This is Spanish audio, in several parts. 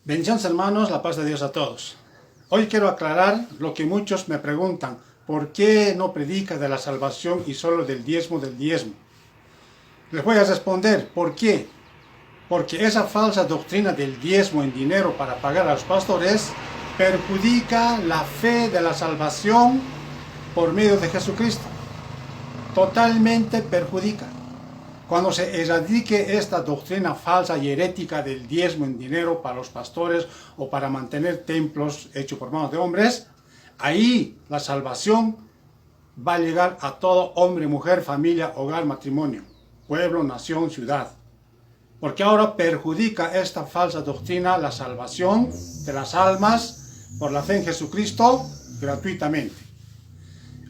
Bendiciones hermanos, la paz de Dios a todos. Hoy quiero aclarar lo que muchos me preguntan, ¿por qué no predica de la salvación y solo del diezmo del diezmo? Les voy a responder, ¿por qué? Porque esa falsa doctrina del diezmo en dinero para pagar a los pastores perjudica la fe de la salvación por medio de Jesucristo. Totalmente perjudica. Cuando se erradique esta doctrina falsa y herética del diezmo en dinero para los pastores o para mantener templos hechos por manos de hombres, ahí la salvación va a llegar a todo hombre, mujer, familia, hogar, matrimonio, pueblo, nación, ciudad. Porque ahora perjudica esta falsa doctrina la salvación de las almas por la fe en Jesucristo gratuitamente.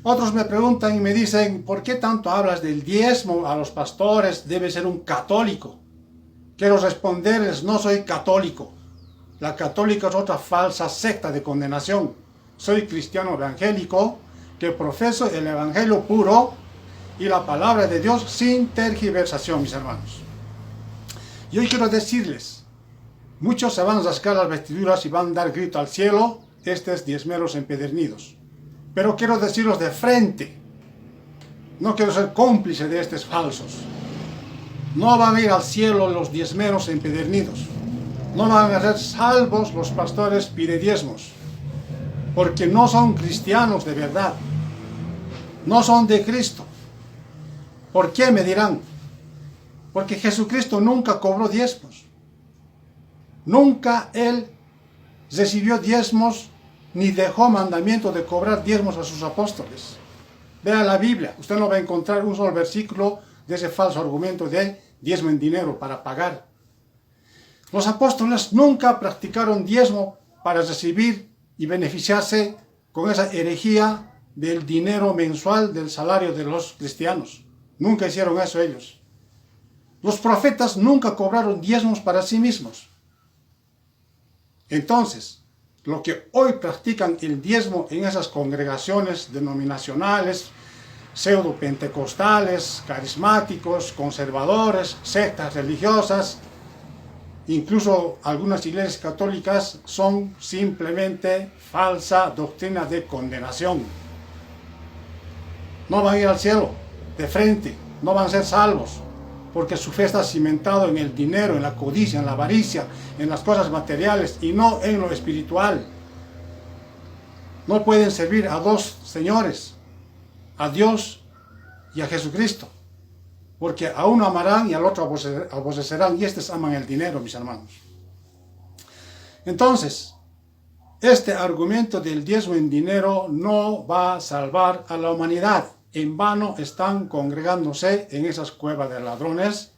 Otros me preguntan y me dicen, ¿por qué tanto hablas del diezmo a los pastores? Debe ser un católico. Quiero responderles, no soy católico. La católica es otra falsa secta de condenación. Soy cristiano evangélico que profeso el evangelio puro y la palabra de Dios sin tergiversación, mis hermanos. Y hoy quiero decirles, muchos se van a rascar las vestiduras y van a dar grito al cielo, estos diezmeros empedernidos. Pero quiero decirlos de frente, no quiero ser cómplice de estos falsos. No van a ir al cielo los diezmeros empedernidos, no van a ser salvos los pastores pidediezmos, porque no son cristianos de verdad, no son de Cristo. ¿Por qué me dirán? Porque Jesucristo nunca cobró diezmos, nunca Él recibió diezmos ni dejó mandamiento de cobrar diezmos a sus apóstoles. Vea la Biblia, usted no va a encontrar un solo versículo de ese falso argumento de diezmo en dinero para pagar. Los apóstoles nunca practicaron diezmo para recibir y beneficiarse con esa herejía del dinero mensual del salario de los cristianos. Nunca hicieron eso ellos. Los profetas nunca cobraron diezmos para sí mismos. Entonces, lo que hoy practican el diezmo en esas congregaciones denominacionales, pseudo-pentecostales, carismáticos, conservadores, sectas religiosas, incluso algunas iglesias católicas, son simplemente falsa doctrina de condenación. No van a ir al cielo de frente, no van a ser salvos, porque su fe está cimentado en el dinero, en la codicia, en la avaricia, en las cosas materiales y no en lo espiritual. No pueden servir a dos señores, a Dios y a Jesucristo, porque a uno amarán y al otro aborrecerán, y estos aman el dinero, mis hermanos. Entonces, este argumento del diezmo en dinero no va a salvar a la humanidad. En vano están congregándose en esas cuevas de ladrones,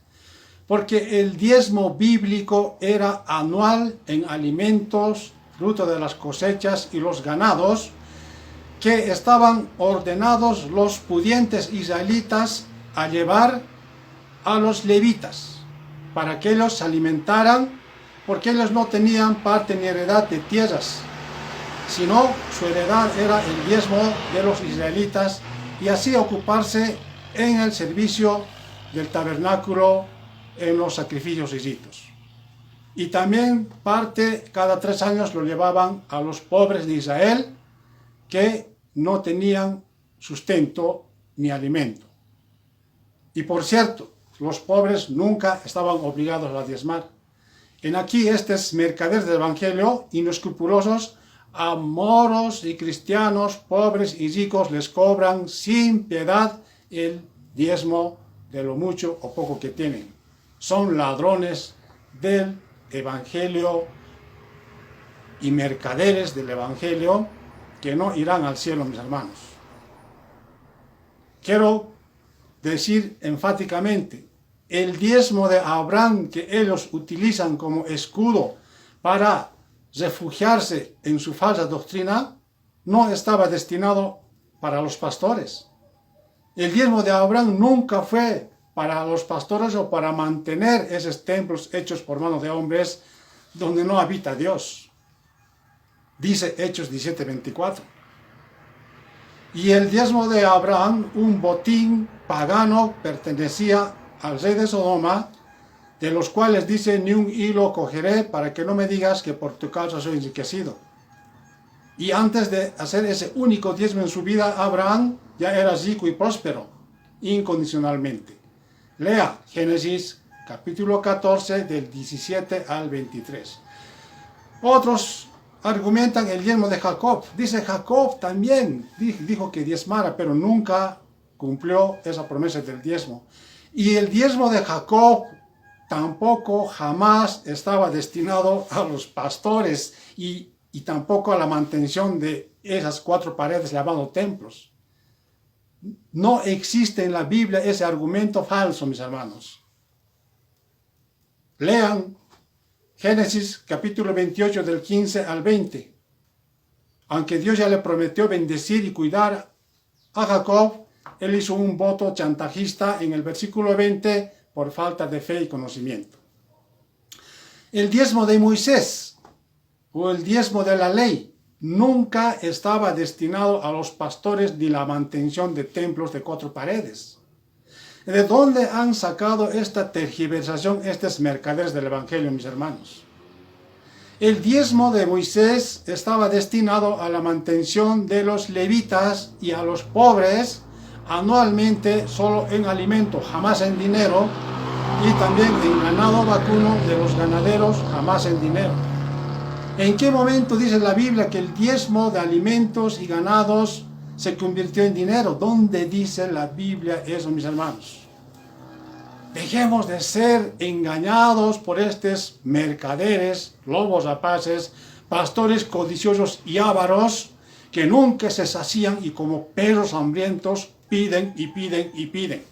porque el diezmo bíblico era anual en alimentos, fruto de las cosechas y los ganados, que estaban ordenados los pudientes israelitas a llevar a los levitas, para que ellos se alimentaran, porque ellos no tenían parte ni heredad de tierras, sino su heredad era el diezmo de los israelitas, y así ocuparse en el servicio del tabernáculo, en los sacrificios y ritos. Y también parte, cada 3 años lo llevaban a los pobres de Israel, que no tenían sustento ni alimento. Y por cierto, los pobres nunca estaban obligados a diezmar. En aquí estos mercaderes del evangelio, inescrupulosos, a moros y cristianos, pobres y ricos, les cobran sin piedad el diezmo de lo mucho o poco que tienen. Son ladrones del evangelio y mercaderes del evangelio que no irán al cielo, mis hermanos. Quiero decir enfáticamente, el diezmo de Abraham que ellos utilizan como escudo para refugiarse en su falsa doctrina, no estaba destinado para los pastores. El diezmo de Abraham nunca fue para los pastores o para mantener esos templos hechos por manos de hombres donde no habita Dios. Dice Hechos 17:24. Y el diezmo de Abraham, un botín pagano, pertenecía al rey de Sodoma, de los cuales dice, ni un hilo cogeré para que no me digas que por tu causa soy enriquecido. Y antes de hacer ese único diezmo en su vida, Abraham ya era rico y próspero, incondicionalmente. Lea Génesis capítulo 14 del 17 al 23. Otros argumentan el diezmo de Jacob. Dice Jacob también, dijo que diezmara, pero nunca cumplió esa promesa del diezmo. Y el diezmo de Jacob tampoco jamás estaba destinado a los pastores y tampoco a la mantención de esas 4 paredes llamado templos. No existe en la Biblia ese argumento falso, mis hermanos. Lean Génesis capítulo 28 del 15 al 20. Aunque Dios ya le prometió bendecir y cuidar a Jacob, él hizo un voto chantajista en el versículo 20 por falta de fe y conocimiento. El diezmo de Moisés o el diezmo de la ley nunca estaba destinado a los pastores ni la mantención de templos de 4 paredes. ¿De dónde han sacado esta tergiversación estos mercaderes del Evangelio, mis hermanos? El diezmo de Moisés estaba destinado a la mantención de los levitas y a los pobres anualmente solo en alimento, jamás en dinero, y también en ganado vacuno de los ganaderos, jamás en dinero. ¿En qué momento dice la Biblia que el diezmo de alimentos y ganados se convirtió en dinero? ¿Dónde dice la Biblia eso, mis hermanos? Dejemos de ser engañados por estos mercaderes, lobos rapaces, pastores codiciosos y ávaros que nunca se sacían y como perros hambrientos piden y piden y piden.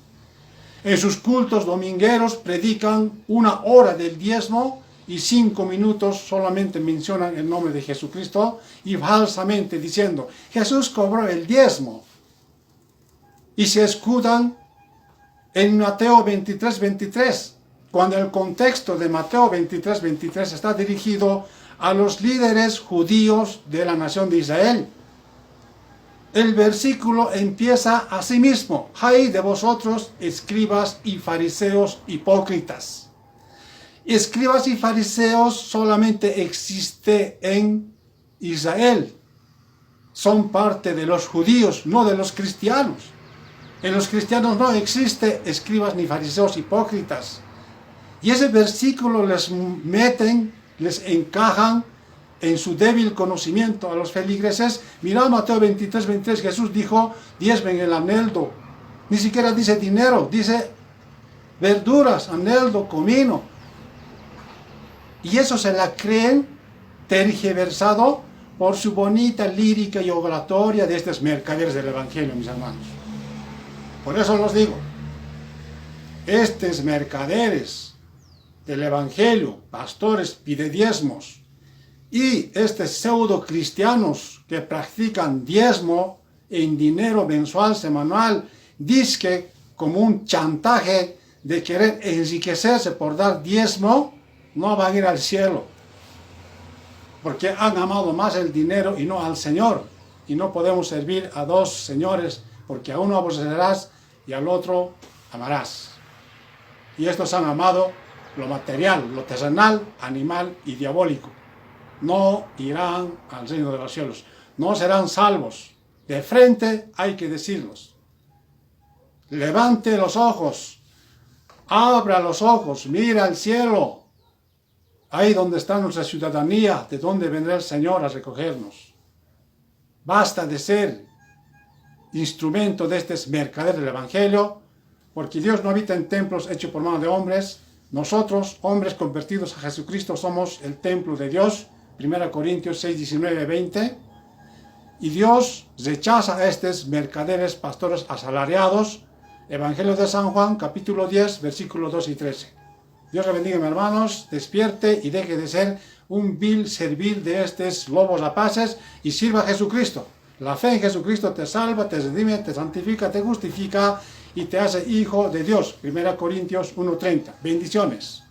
En sus cultos domingueros predican 1 hora del diezmo y 5 minutos solamente mencionan el nombre de Jesucristo y falsamente diciendo, Jesús cobró el diezmo. Y se escudan en Mateo 23:23, cuando el contexto de Mateo 23:23 está dirigido a los líderes judíos de la nación de Israel. El versículo empieza así mismo, ¡ay de vosotros, escribas y fariseos hipócritas! Escribas y fariseos solamente existe en Israel. Son parte de los judíos, no de los cristianos. En los cristianos no existe escribas ni fariseos hipócritas. Y ese versículo les encajan en su débil conocimiento a los feligreses. Mirad Mateo 23:23, Jesús dijo, diezmen el aneldo. Ni siquiera dice dinero, dice verduras, aneldo, comino. Y eso se la creen tergiversado por su bonita lírica y oratoria de estos mercaderes del Evangelio, mis hermanos. Por eso los digo, estos mercaderes del Evangelio, pastores pidediezmos, y estos pseudo cristianos que practican diezmo en dinero mensual, semanal, dizque como un chantaje de querer enriquecerse por dar diezmo, no van a ir al cielo. Porque han amado más el dinero y no al Señor. Y no podemos servir a 2 señores, porque a uno aborrecerás y al otro amarás. Y estos han amado lo material, lo terrenal, animal y diabólico. No irán al reino de los cielos, no serán salvos. De frente hay que decirlos. Levante los ojos, abra los ojos, mira al cielo. Ahí donde está nuestra ciudadanía, de donde vendrá el Señor a recogernos. Basta de ser instrumento de estos mercaderes del Evangelio, porque Dios no habita en templos hechos por mano de hombres. Nosotros, hombres convertidos a Jesucristo, somos el templo de Dios. 1 Corintios 6, 19, 20. Y Dios rechaza a estos mercaderes, pastores asalariados. Evangelio de San Juan, capítulo 10, versículos 2 y 13. Dios le bendiga, mis hermanos, despierte y deje de ser un vil servil de estos lobos rapaces y sirva a Jesucristo. La fe en Jesucristo te salva, te redime, te santifica, te justifica y te hace hijo de Dios. 1 Corintios 1:30. Bendiciones.